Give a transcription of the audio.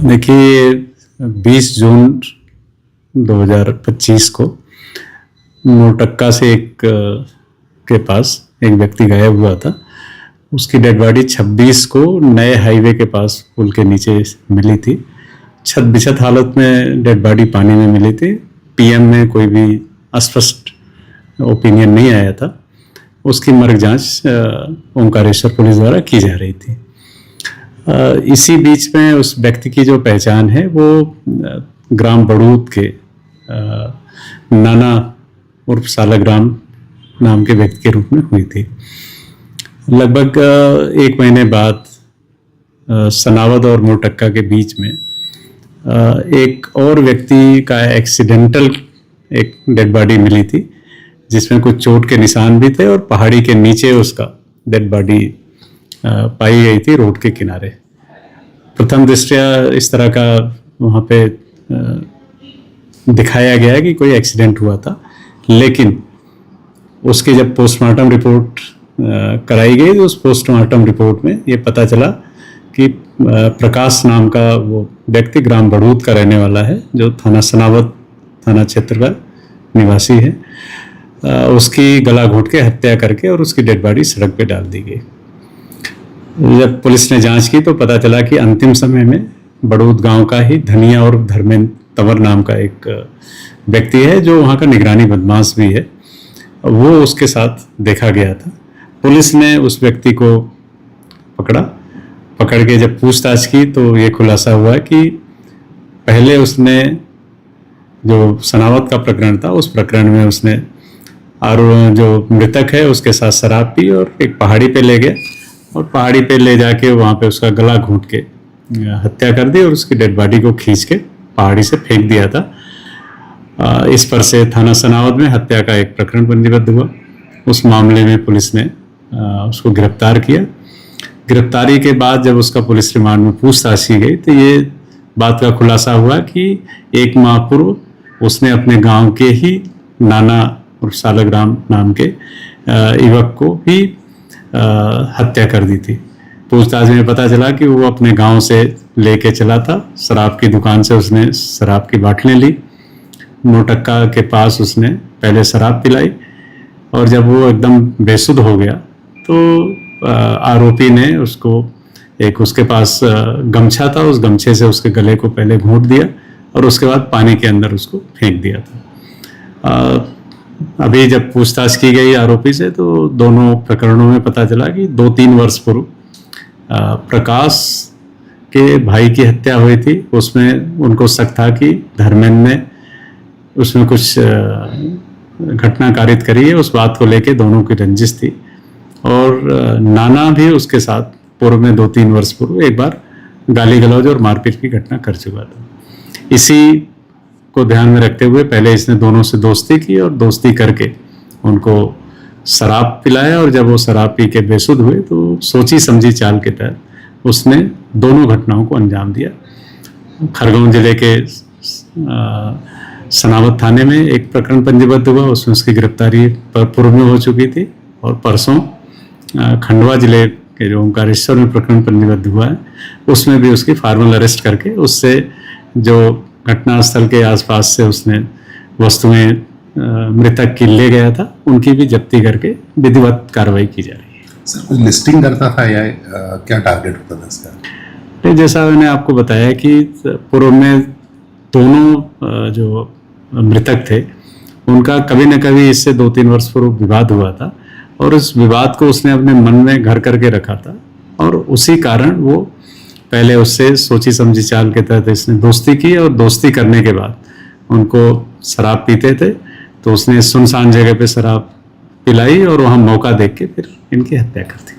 देखिए, 20 जून 2025 को नोटक्का से के पास एक व्यक्ति गायब हुआ था। उसकी डेड बॉडी 26 को नए हाईवे के पास पुल के नीचे मिली थी। छत बिछत हालत में डेड बॉडी पानी में मिली थी। पीएम में कोई भी अस्पष्ट ओपिनियन नहीं आया था। उसकी मर्ग जांच ओंकारेश्वर पुलिस द्वारा की जा रही थी। इसी बीच में उस व्यक्ति की जो पहचान है वो ग्राम बड़ूद के नाना उर्फ सालाग्राम नाम के व्यक्ति के रूप में हुई थी। लगभग 1 महीने बाद सनावद और मोरटक्का के बीच में एक और व्यक्ति का एक्सीडेंटल एक डेड बॉडी मिली थी, जिसमें कुछ चोट के निशान भी थे और पहाड़ी के नीचे उसका डेड बॉडी पाई गई थी रोड के किनारे। प्रथम दृष्टया इस तरह का वहाँ पे दिखाया गया कि कोई एक्सीडेंट हुआ था, लेकिन उसकी जब पोस्टमार्टम रिपोर्ट कराई गई तो उस पोस्टमार्टम रिपोर्ट में ये पता चला कि प्रकाश नाम का वो व्यक्ति ग्राम बड़ूद का रहने वाला है, जो थाना सनावद थाना क्षेत्र का निवासी है। उसकी गला घोंट के हत्या करके और उसकी डेड बॉडी सड़क पे डाल दी गई। जब पुलिस ने जांच की तो पता चला कि अंतिम समय में बड़ूद गांव का ही धनिया और धर्मेंद्र तंवर नाम का एक व्यक्ति है, जो वहाँ का निगरानी बदमाश भी है, वो उसके साथ देखा गया था। पुलिस ने उस व्यक्ति को पकड़ के जब पूछताछ की तो ये खुलासा हुआ कि पहले उसने जो सनावद का प्रकरण था उस प्रकरण में उसने और जो मृतक है उसके साथ शराब पी और एक पहाड़ी पे ले गया और पहाड़ी पे ले जाके वहाँ पे उसका गला घोंट के हत्या कर दी और उसकी डेड बॉडी को खींच के पहाड़ी से फेंक दिया था। इस पर से थाना सनावद में हत्या का एक प्रकरण पंजीबद्ध हुआ। उस मामले में पुलिस ने उसको गिरफ्तार किया। गिरफ्तारी के बाद जब उसका पुलिस रिमांड में पूछताछ की गई तो ये बात का खुलासा हुआ कि 1 माह पूर्व उसने अपने गांव के ही नाना और सालाग्राम नाम के युवक को भी हत्या कर दी थी। पूछताछ में पता चला कि वो अपने गांव से लेके चला था। शराब की दुकान से उसने शराब की बाटलें ली। नोटक्का के पास उसने पहले शराब पिलाई और जब वो एकदम बेसुध हो गया तो आरोपी ने उसको एक उसके पास गमछा था, उस गमछे से उसके गले को पहले घोंट दिया और उसके बाद पानी के अंदर उसको फेंक दिया था। अभी जब पूछताछ की गई आरोपी से तो दोनों प्रकरणों में पता चला कि 2-3 वर्ष पूर्व प्रकाश के भाई की हत्या हुई थी। उसमें उनको शक था कि धर्मेंद्र ने उसमें कुछ घटना कारित करी है। उस बात को लेके दोनों की रंजिश थी और नाना भी उसके साथ पूर्व में 2-3 वर्ष पूर्व एक बार गाली गलौज और मारपीट की घटना कर चुका था। इसी को ध्यान में रखते हुए पहले इसने दोनों से दोस्ती की और दोस्ती करके उनको शराब पिलाया और जब वो शराब पी के बेसुध हुए तो सोची समझी चाल के तहत उसने दोनों घटनाओं को अंजाम दिया। खरगोन जिले के सनावद थाने में एक प्रकरण पंजीबद्ध हुआ, उसमें उसकी गिरफ्तारी पूर्व में हो चुकी थी और परसों खंडवा जिले के जो ओंकारेश्वर में प्रकरण पंजीबद्ध हुआ है उसमें भी उसकी फॉर्मल अरेस्ट करके उससे जो घटनास्थल के आसपास से उसने वस्तुएं मृतक की ले गया था उनकी भी जब्ती करके विधिवत कार्रवाई की जा रही है। सर, कुछ लिस्टिंग करता था या क्या टारगेट होता था इसका? जैसा मैंने आपको बताया कि पूर्व में दोनों जो मृतक थे उनका कभी न कभी इससे 2-3 वर्ष पूर्व विवाद हुआ था और उस विवाद को उसने अपने मन में घर करके रखा था और उसी कारण वो पहले उससे सोची समझी चाल के तहत इसने दोस्ती की और दोस्ती करने के बाद उनको शराब पीते थे तो उसने सुनसान जगह पे शराब पिलाई और वहाँ मौका देख के फिर इनकी हत्या कर दी।